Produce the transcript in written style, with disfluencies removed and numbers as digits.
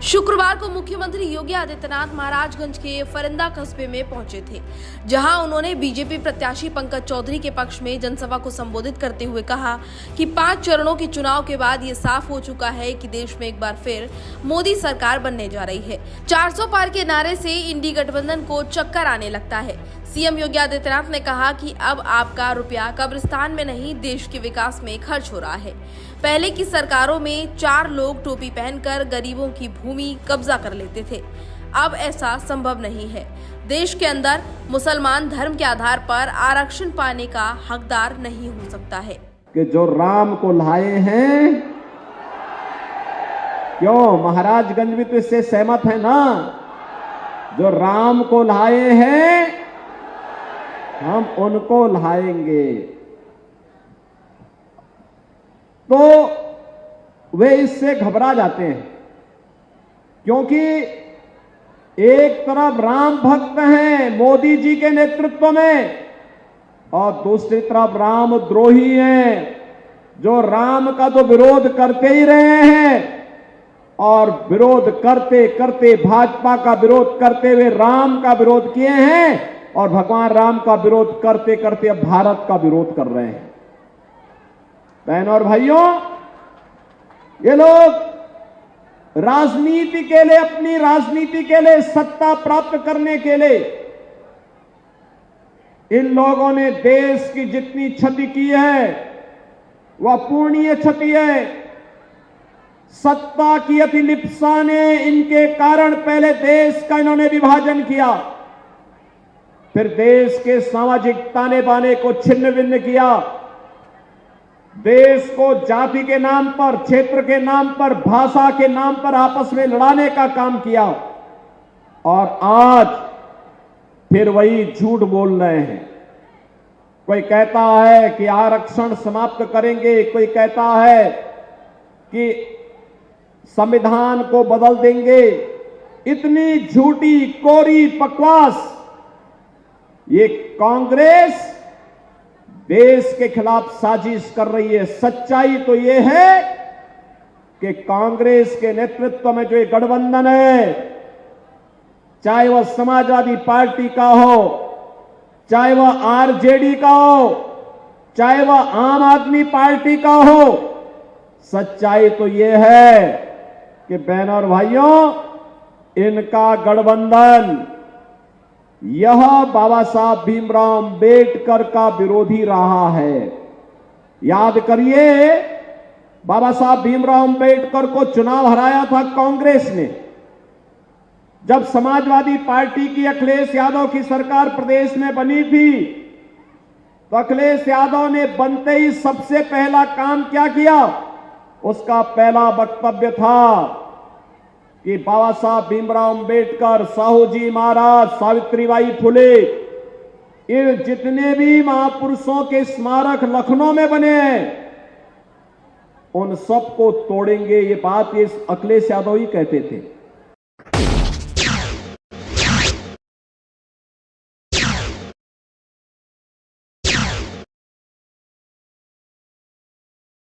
शुक्रवार को मुख्यमंत्री योगी आदित्यनाथ महाराजगंज के फरिंदा कस्बे में पहुंचे थे, जहां उन्होंने बीजेपी प्रत्याशी पंकज चौधरी के पक्ष में जनसभा को संबोधित करते हुए कहा कि 5 चरणों के चुनाव के बाद ये साफ हो चुका है कि देश में एक बार फिर मोदी सरकार बनने जा रही है। 400 पार के नारे से इंडी गठबंधन को चक्कर आने लगता है। सीएम योगी आदित्यनाथ ने कहा कि अब आपका रुपया कब्रिस्तान में नहीं, देश के विकास में खर्च हो रहा है। पहले की सरकारों में 4 लोग टोपी पहनकर गरीबों की भूमि कब्जा कर लेते थे, अब ऐसा संभव नहीं है। देश के अंदर मुसलमान धर्म के आधार पर आरक्षण पाने का हकदार नहीं हो सकता है। कि जो राम को लाए हैं, क्यों महाराजगंज भी तो इससे सहमत है ना? जो राम को लाए हैं हम उनको लाएंगे। तो वे इससे घबरा जाते हैं, क्योंकि एक तरफ राम भक्त हैं मोदी जी के नेतृत्व में और दूसरी तरफ राम द्रोही हैं, जो राम का तो विरोध करते ही रहे हैं और विरोध करते करते भाजपा का विरोध करते हुए राम का विरोध किए हैं और भगवान राम का विरोध करते करते अब भारत का विरोध कर रहे हैं। बहनों और भाइयों, ये लोग राजनीति के लिए, अपनी राजनीति के लिए, सत्ता प्राप्त करने के लिए इन लोगों ने देश की जितनी क्षति की है वह अपूरणीय क्षति है। सत्ता की अतिलिप्सा ने इनके कारण पहले देश का इन्होंने विभाजन किया, फिर देश के सामाजिक ताने बाने को छिन्न भिन्न किया, देश को जाति के नाम पर, क्षेत्र के नाम पर, भाषा के नाम पर आपस में लड़ाने का काम किया और आज फिर वही झूठ बोल रहे हैं। कोई कहता है कि आरक्षण समाप्त करेंगे, कोई कहता है कि संविधान को बदल देंगे। इतनी झूठी कोरी बकवास। ये कांग्रेस देश के खिलाफ साजिश कर रही है। सच्चाई तो ये है कि कांग्रेस के नेतृत्व में जो ये गठबंधन है, चाहे वह समाजवादी पार्टी का हो, चाहे वह आरजेडी का हो, चाहे वह आम आदमी पार्टी का हो, सच्चाई तो ये है कि बहनों और भाइयों, इनका गठबंधन यह बाबा साहब भीमराव अंबेडकर का विरोधी रहा है। याद करिए, बाबा साहब भीमराव अंबेडकर को चुनाव हराया था कांग्रेस ने। जब समाजवादी पार्टी की अखिलेश यादव की सरकार प्रदेश में बनी थी, तो अखिलेश यादव ने बनते ही सबसे पहला काम क्या किया? उसका पहला वक्तव्य था कि बाबा साहब भीमराव अंबेडकर, साहू जी महाराज, सावित्रीबाई फुले, इन जितने भी महापुरुषों के स्मारक लखनऊ में बने हैं, उन सबको तोड़ेंगे। ये बात ये अखिलेश यादव ही कहते थे।